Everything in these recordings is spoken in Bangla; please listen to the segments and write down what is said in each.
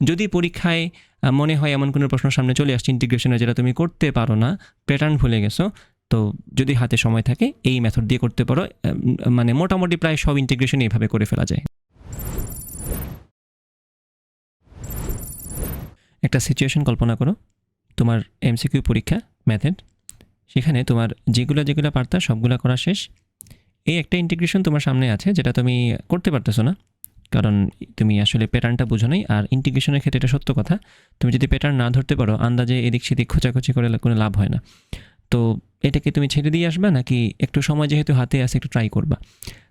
যদি পরীক্ষায় মনে হয় এমন কোনো প্রশ্ন সামনে চলে আসছে ইন্টিগ্রেশনে যেটা তুমি করতে পারো না, প্যাটার্ন ভুলে গেছো, তো যদি হাতে সময় থাকে এই মেথড দিয়ে করতে পারো। মানে মোটামুটি প্রায় সব ইন্টিগ্রেশন এইভাবে করে ফেলা যায়। একটা সিচুয়েশন কল্পনা করো, তোমার এমসিকিউ পরীক্ষা ম্যাথের, সেখানে তোমার যেগুলো পারতা সবগুলো করা শেষ। এই একটা ইন্টিগ্রেশন তোমার সামনে আছে যেটা তুমি করতে পারতেছো না, কারণ তুমি আসলে প্যাটার্নটা বুঝো নাই। আর ইন্টিগ্রেশনের ক্ষেত্রে এটা সত্য কথা, তুমি যদি প্যাটার্ন না ধরতে পারো আন্দাজে এদিক সেদিক খোঁচাখুচি করে কোনো লাভ হয় না। তো এটাকে তুমি ছেড়ে দিয়ে আসবে নাকি একটু সময় যেহেতু হাতে আসে একটু ট্রাই করবা?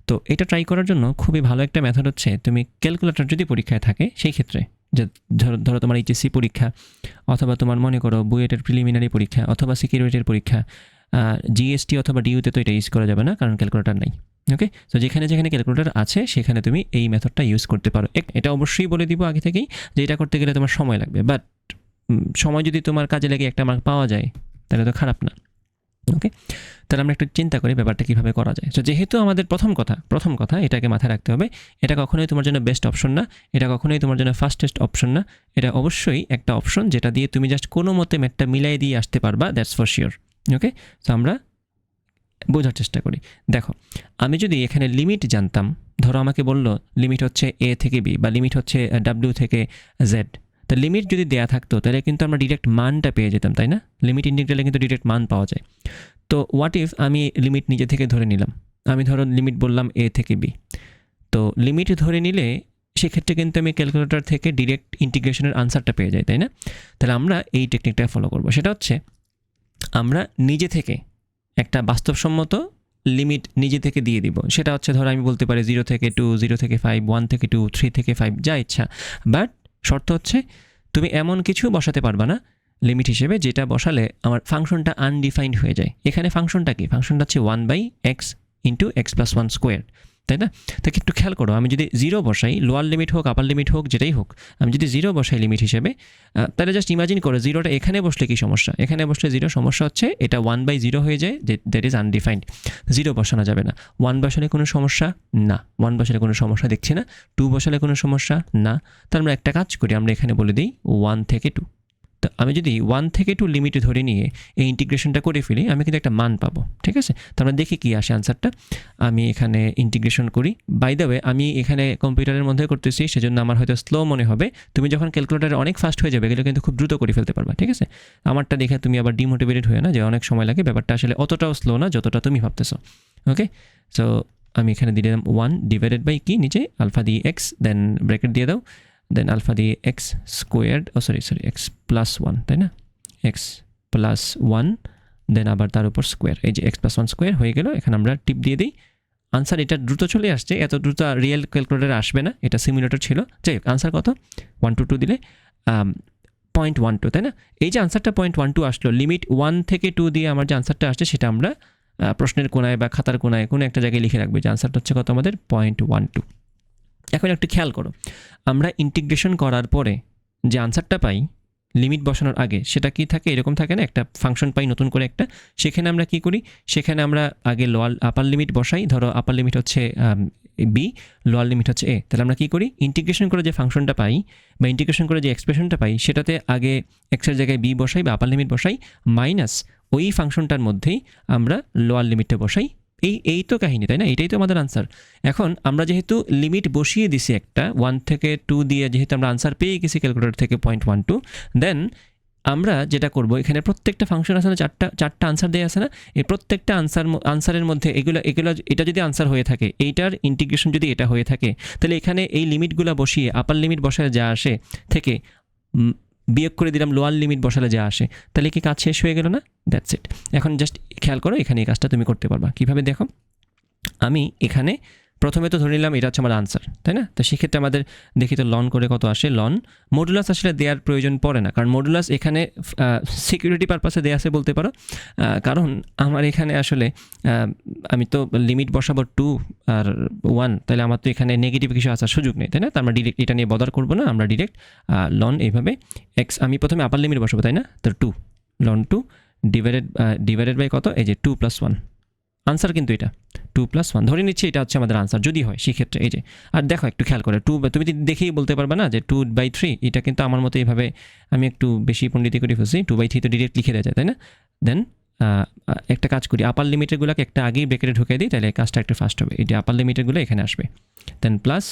তো এটা ট্রাই করার জন্য খুবই ভালো একটা মেথড হচ্ছে, তুমি ক্যালকুলেটর যদি পরীক্ষায় থাকে সেই ক্ষেত্রে, যে ধরো তোমার এইচএসসি পরীক্ষা, অথবা তোমার মনে করো বুয়েটের প্রিলিমিনারি পরীক্ষা, অথবা সিকিউরিটির পরীক্ষা, জিএসটি অথবা ডিইউতে তো এটা ইউজ করা যাবে না কারণ ক্যালকুলেটর নাই। ওকে, তো যেখানে ক্যালকুলেটর আছে সেখানে তুমি এই মেথডটা ইউজ করতে পারো। এটা অবশ্যই বলে দিব আগে থেকেই যে এটা করতে গেলে তোমার সময় লাগবে, বাট সময় যদি তোমার কাজে লাগে একটা মার্ক পাওয়া যায় তাহলে তো খারাপ না। ওকে, তাহলে আমরা একটু চিন্তা করি ব্যাপারটা কীভাবে করা যায়। তো যেহেতু আমাদের প্রথম কথা এটাকে মাথায় রাখতে হবে, এটা কখনোই তোমার জন্য বেস্ট অপশন না, এটা কখনোই তোমার জন্য ফাস্টেস্ট অপশন না, এটা অবশ্যই একটা অপশন যেটা দিয়ে তুমি জাস্ট কোনো মতে ম্যাথটা মিলাই দিয়ে আসতে পারবা, দ্যাটস ফর শিওর। ওকে, তো আমরা বোঝার চেষ্টা করি। দেখো, আমি যদি এখানে লিমিট জানতাম, ধরো আমাকে বললো লিমিট হচ্ছে এ থেকে বি বা লিমিট হচ্ছে ডাব্লিউ থেকে জেড, তো লিমিট যদি দেয়া থাকতো তাহলে কিন্তু আমরা ডিরেক্ট মানটা পেয়ে যেতাম, তাই না? লিমিট ইন্টিগ্রালে কিন্তু ডিরেক্ট মান পাওয়া যায়। তো হোয়াট ইফ আমি লিমিট নিজে থেকে ধরে নিলাম, আমি ধরো লিমিট বললাম এ থেকে বি, তো লিমিট ধরে নিলে সেক্ষেত্রে কিন্তু আমি ক্যালকুলেটর থেকে ডিরেক্ট ইন্টিগ্রেশনের আনসারটা পেয়ে যাই, তাই না? তাহলে আমরা এই টেকনিকটা ফলো করব, সেটা হচ্ছে আমরা নিজে থেকে একটা বাস্তবসম্মত লিমিট নিজে থেকে দিয়ে দিব। সেটা হচ্ছে ধরো আমি বলতে পারি 0 থেকে 2, 0 থেকে 5, 1 থেকে 2, 3 থেকে 5, যা ইচ্ছা। বাট শর্ত হচ্ছে তুমি এমন কিছু বসাতে পারবা না লিমিট হিসেবে যেটা বসালে আমার ফাংশনটা আনডিফাইন্ড হয়ে যায়। এখানে ফাংশনটা কি? ফাংশনটা হচ্ছে 1/x into x plus 1 square, তাই না? তাকে একটু খেয়াল করো, আমি যদি 0 বসাই, লোয়ার লিমিট হোক আপার লিমিট হোক যেটাই হোক, আমি যদি 0 বসাই লিমিট হিসেবে, তাহলে জাস্ট ইমাজিন করো 0টা এখানে বসলে কি সমস্যা? এখানে বসলে 0 সমস্যা হচ্ছে এটা 1/0 হয়ে যায়, দ্যাট ইজ আনডিফাইন্ড। 0 বসানো যাবে না। 1 বসালে কোনো সমস্যা না, 1 বসালে কোনো সমস্যা দেখছি না। 2 বসালে কোনো সমস্যা না। তো আমরা একটা কাজ করি, আমরা এখানে বলে দিই 1 থেকে 2। তো আমি যদি 1 থেকে 2 লিমিট ধরে নিয়ে এই ইন্টিগ্রেশনটা করে ফেলি, আমি কিন্তু একটা মান পাবো, ঠিক আছে? তো আমরা দেখি কী আসে আনসারটা। আমি এখানে ইন্টিগ্রেশন করি। বাই দ্য ওয়ে, আমি এখানে কম্পিউটারের মধ্যে করতেছি, সেজন্য আমার হয়তো স্লো মনে হবে। তুমি যখন ক্যালকুলেটারে অনেক ফাস্ট হয়ে যাবে, এগুলো কিন্তু খুব দ্রুত করে ফেলতে পারবা, ঠিক আছে? আমারটা দেখে তুমি আবার ডিমোটিভেটেড হয়ে না যে অনেক সময় লাগে, ব্যাপারটা আসলে অতটাও স্লো না যতটা তুমি ভাবতেছো। ওকে, সো আমি এখানে দিয়ে দিলাম 1 ডিভাইডেড বাই কি, নিচে আলফা দিয়ে এক্স, দেন ব্র্যাকেট দিয়ে দাও, দেন আলফা দিয়ে x squared, sorry x plus 1, তাই না? এক্স প্লাস 1, দেন আবার তার উপর স্কোয়ার, এই যে এক্স প্লাস 1 স্কোয়ার হয়ে গেল। এখানে আমরা টিপ দিয়ে দিই, আনসার এটা দ্রুত চলে আসছে, এত দ্রুত রিয়েল ক্যালকুলেটারে আসবে না, এটা সিমুলেটর ছিল। যাই হোক, আনসার কত? 122 দিলে 0.12, তাই না? এই যে আনসারটা 0.12 আসলো, লিমিট 1 থেকে 2 দিয়ে আমার যে আনসারটা আসছে সেটা আমরা প্রশ্নের কোনায় বা খাতার কোনায় কোনো একটা জায়গায় লিখে রাখবে যে আনসারটা হচ্ছে কত আমাদের 0.12। এখন একটু খেয়াল করো, আমরা ইন্টিগ্রেশন করার পরে যে আনসারটা পাই লিমিট বসানোর আগে, সেটা কি থাকে? এরকম থাকে না, একটা ফাংশন পাই নতুন করে একটা, সেখানে আমরা কি করি? সেখানে আমরা আগে লোয়ার আপার লিমিট বসাই, ধরো আপার লিমিট হচ্ছে বি, লোয়ার লিমিট হচ্ছে এ। তাহলে আমরা কি করি? ইন্টিগ্রেশন করে যে ফাংশনটা পাই বা ইন্টিগ্রেশন করে যে এক্সপ্রেশনটা পাই সেটাতে আগে এক্সের জায়গায় বি বসাই বা আপার লিমিট বসাই, মাইনাস ওই ফাংশনটার মধ্যেই আমরা লোয়ার লিমিটটা বসাই। এই তো কাহিনী, তাই না? এটাই তো আমাদের আনসার। এখন আমরা যেহেতু লিমিট বসিয়ে দিছি একটা 1 থেকে 2 দিয়ে, যেহেতু আমরা আনসার পেয়ে গেছি ক্যালকুলেটর থেকে 0.12, দেন আমরা যেটা করব, এখানে প্রত্যেকটা ফাংশন আছে না, চারটা আনসার দেওয়া আছে না, এই প্রত্যেকটা আনসারের মধ্যে এগুলো এটা যদি আনসার হয়ে থাকে, এইটার ইন্টিগ্রেশন যদি এটা হয়ে থাকে, তাহলে এখানে এই লিমিটগুলো বসিয়ে আপার লিমিট বসালে যা আসে থেকে বিয়োগ করে দিলাম লোয়ার লিমিট বসালে যা আসে, তাহলে কি কাজ শেষ হয়ে গেল না? That's it. এখন জাস্ট খেয়াল করো, এখানে এই কাজটা তুমি করতে পারবা কীভাবে দেখো। আমি এখানে প্রথমে তো ধরে নিলাম এটা হচ্ছে আমার আনসার, তাই না? তো সেক্ষেত্রে আমাদের দেখি তো লন করে কত আসে। লন মডুলাস আসলে দেওয়ার প্রয়োজন পড়ে না, কারণ মডুলাস এখানে সিকিউরিটি পারপাসে দেওয়া আছে বলতে পারো, কারণ আমার এখানে আসলে আমি তো লিমিট বসাবো 2 আর 1, তাহলে আমার তো এখানে নেগেটিভ কিছু আসার সুযোগ নেই, তাই না? তো আমরা ডিরেক্ট এটা নিয়ে বদার করবো না, আমরা ডিরেক্ট লন এইভাবে এক্স, আমি প্রথমে আপার লিমিট বসাবো, তাই না? তো 2 লন 2 ডিভাইডেড বাই কত, এই যে 2 + 1, আনসার কিন্তু এটা 2+1 ধরে নিচ্ছি এটা হচ্ছে আমাদের আনসার যদি হয় সেক্ষেত্রে। এই যে আর দেখো একটু খেয়াল করে তুমি দেখেই বলতে পারবে না যে 2/3, এটা কিন্তু আমার মতো এইভাবে আমি একটু বেশি পণ্ডিতি করে ফেলছি, 2/3 তো ডিরেক্ট লিখে দেওয়া যায় তাই না। দেন একটা কাজ করি, আপার লিমিটেরগুলোকে একটা আগেই ব্রেকেটে ঢুকিয়ে দিই, তাহলে কাজটা একটু ফাস্ট হবে। এই যে আপার লিমিটেরগুলো এখানে আসবে, দেন প্লাস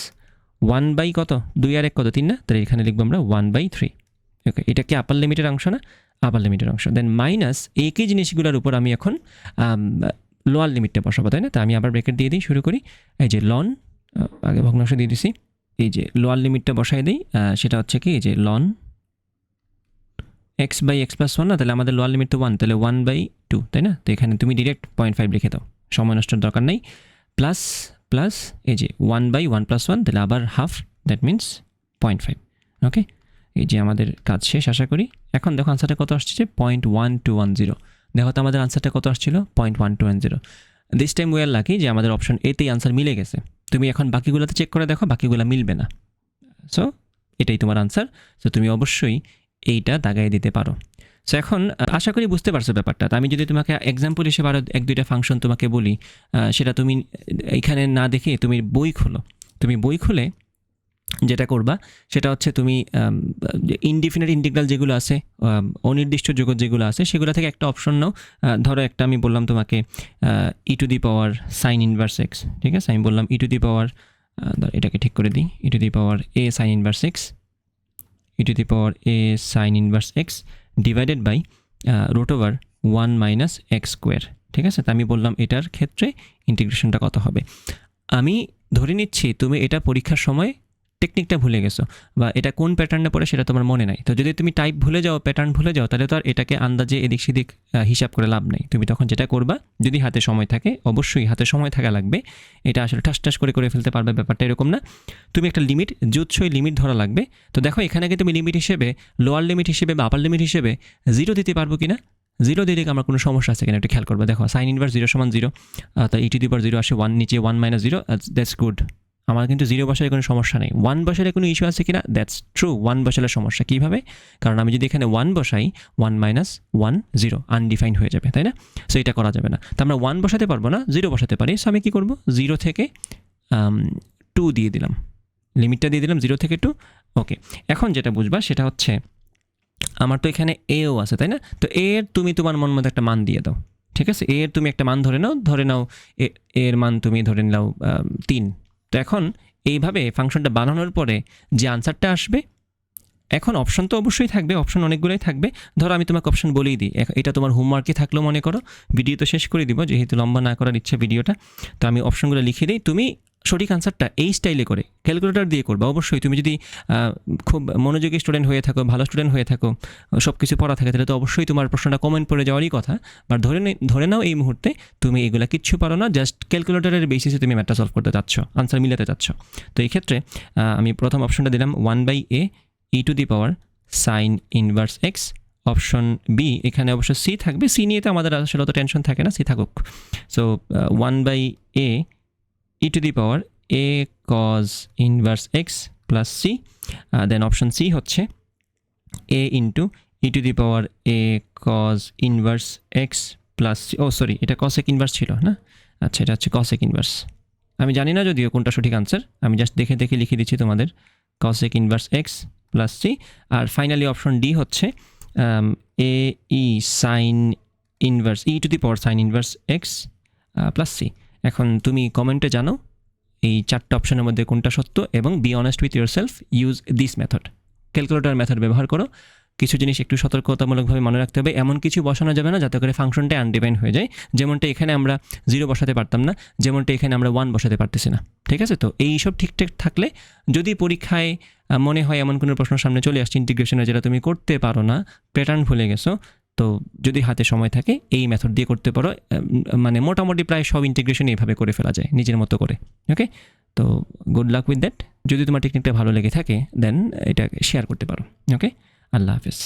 1 কত 2 আর 1 কত 3 না, তাহলে এখানে লিখবো আমরা 1/3। ওকে, এটা কি আপার লিমিটের অংশ না, আপার লিমিটের অংশ। দেন মাইনাস একই জিনিসগুলোর উপর আমি এখন লোয়ার লিমিটটা বসাবো তাই না। তো আমি আবার ব্রেকেট দিয়ে দিই, শুরু করি। এই যে লন, আগে ভগ্নাংশ দিয়ে দিছি, এই যে লোয়ার লিমিটটা বসাই দিই, সেটা হচ্ছে কি এই যে লন x/x+1 না, তাহলে আমাদের লোয়ার লিমিট তো 1, তাহলে 1/2 তাই না। তো এখানে তুমি ডিরেক্ট 0.5 লিখে দাও, সময় নষ্টের দরকার নেই। প্লাস প্লাস এই যে 1/1+1, তাহলে আবার হাফ, দ্যাট মিনস 0.5। ওকে, এই যে আমাদের কাজ শেষ আশা করি। এখন দেখো আনসারটা কত আসছে, 0.1210। দেখো তো আমাদের আনসারটা কত আসছিল, 0.1210। This time we are lucky যে আমাদের অপশন এতেই আনসার মিলে গেছে। তুমি এখন বাকিগুলোতে চেক করে দেখো, বাকিগুলো মিলবে না। সো এটাই তোমার আনসার। সো তুমি অবশ্যই এইটা দাগাই দিতে পারো। সো এখন আশা করি বুঝতে পারছো ব্যাপারটা। তো আমি যদি তোমাকে এক্সাম্পল হিসেবে আরও 1-2টা ফাংশন তোমাকে বলি, সেটা তুমি এখানে না দেখে তুমি বই খোলো। তুমি বই খুলে যেটা করবা সেটা হচ্ছে তুমি ইনডিফিনিট ইন্টিগ্রাল যেগুলো আছে, অনির্দিষ্ট জগৎ যেগুলো আছে, সেগুলো থেকে একটা অপশন নাও। ধরো একটা আমি বললাম তোমাকে e⁻sin ইনভার্স x, ঠিক আছে। আমি বললাম e⁻, এটাকে ঠিক করে দিই, e⁻a sin inverse x, e⁻a sin inverse x divided by √1 - x², ঠিক আছে। তো আমি বললাম এটার ক্ষেত্রে ইন্টিগ্রেশনটা কত হবে। আমি ধরে নিচ্ছি তুমি এটা পরীক্ষার সময় টেকনিকটা ভুলে গেছো, বা এটা কোন প্যাটার্নে পড়ে সেটা তোমার মনে নাই। তো যদি তুমি টাইপ ভুলে যাও, প্যাটার্ন ভুলে যাও, তাহলে তো আর এটাকে আন্দাজে এদিক সেদিক হিসাব করে লাভ নেই। তুমি তখন যেটা করবা, যদি হাতে সময় থাকে, অবশ্যই হাতে সময় থাকা লাগবে, এটা আসলে ঠাস ঠাস করে ফেলতে পারবে, ব্যাপারটা এরকম না। তুমি একটা লিমিট, জুৎসই লিমিট ধরা লাগবে। তো দেখো এখানে কি তুমি লিমিট হিসেবে, লোয়ার লিমিট হিসেবে বা আপার লিমিট হিসেবে 0 দিতে পারবো কিনা। 0 দিলে আমার কোনো সমস্যা আছে কিনা একটু খেয়াল করবে। দেখো সাইন ইনভার্স 0 = 0, তো e⁻0 আসে 1, নিচে 1 - 0, দ্যাটস গুড। আমার কিন্তু 0 বসালে কোনো সমস্যা নেই। 1 বসালে কোনো ইস্যু আছে কিনা, দ্যাটস ট্রু। 1 বসালে সমস্যা কীভাবে, কারণ আমি যদি এখানে 1 বসাই, 1 - 1 0 আনডিফাইন্ড হয়ে যাবে তাই না। সো এটা করা যাবে না। তো আমরা 1 বসাতে পারবো না, 0 বসাতে পারি। সো আমি কী করবো, 0 থেকে 2 দিয়ে দিলাম, লিমিটটা দিয়ে দিলাম 0 থেকে 2। ওকে, এখন যেটা বুঝবা সেটা হচ্ছে আমার তো এখানে এও আছে তাই না। তো এর তুমি তোমার মন মতো একটা মান দিয়ে দাও, ঠিক আছে। এর তুমি একটা মান ধরে নাও, এর মান তুমি ধরে নাও 3। তো এখন এইভাবে ফাংশনটা বানানোর পরে যে আনসারটা আসবে, এখন অপশন তো অবশ্যই থাকবে, অপশন অনেকগুলোই থাকবে। ধরো আমি তোমাকে অপশন বলেই দিই, এটা তোমার হোমওয়ার্কে থাকলেও মনে করো, ভিডিও তো শেষ করে দিব যেহেতু লম্বা না করার ইচ্ছা ভিডিওটা। তো আমি অপশনগুলো লিখে দিই, তুমি সঠিক আনসারটা এই স্টাইলে করে ক্যালকুলেটর দিয়ে করবে। অবশ্যই তুমি যদি খুব মনোযোগী স্টুডেন্ট হয়ে থাকো, ভালো স্টুডেন্ট হয়ে থাকো, সব কিছু পড়া থাকে, তাহলে তো অবশ্যই তোমার প্রশ্নটা কমেন্ট পড়ে যাওয়ারই কথা। বাট ধরে নাও এই মুহূর্তে তুমি এগুলো কিচ্ছু পারো না, জাস্ট ক্যালকুলেটরের বেসিসে তুমি ম্যাথটা সলভ করতে চাচ্ছ, আনসার মিলাতে চাচ্ছ। তো এই ক্ষেত্রে আমি প্রথম অপশনটা দিলাম 1/a e⁻sin inverse x। Option B, এখানে অবশ্য সি থাকবে, সি নিয়ে তো আমাদের আসলে অত টেনশন থাকে না, সি থাকুক। So 1/a e⁻a cos inverse x plus C. Then option C হচ্ছে a e⁻a cos inverse x plus C. ও সরি, এটা cosec ইনভার্স ছিল না, আচ্ছা এটা হচ্ছে cosec ইনভার্স। আমি জানি না যদিও কোনটা সঠিক আনসার, আমি জাস্ট দেখে লিখে দিচ্ছি তোমাদের, cosec inverse x plus C. আর ফাইনালি অপশন ডি হচ্ছে a e sin inverse e⁻sin inverse x plus C. এখন তুমি কমেন্টে জানো এই 4টা অপশনের মধ্যে কোনটা সত্য, এবং be honest with your self, use this method, calculator method ব্যবহার করো। কিছু জিনিস একটু সতর্কতামূলকভাবে মনে রাখতে হবে, এমন কিছু বসানো যাবে না যাতে করে ফাংশনটা আনডিফাইন্ড হয়ে যায়। যেমনটা এখানে আমরা 0 বসাতে পারতাম না, যেমনটা এখানে আমরা 1 বসাতে পারতেছি না, ঠিক আছে। তো এই সব ঠিকঠাক থাকলে, যদি পরীক্ষায় মনে হয় এমন কোনো প্রশ্ন সামনে চলে আসছে ইন্টিগ্রেশনে যেটা তুমি করতে পারো না, প্যাটার্ন ভুলে গেছো, তো যদি হাতে সময় থাকে এই মেথড দিয়ে করতে পারো। মানে মোটামুটি প্রায় সব ইন্টিগ্রেশন এইভাবে করে ফেলা যায় নিজের মতো করে। ওকে, তো গুড লাক উইথ দ্যাট। যদি তোমার টেকনিকটা ভালো লেগে থাকে দেন এটা শেয়ার করতে পারো। ওকে, আল্লাহ হাফেজ।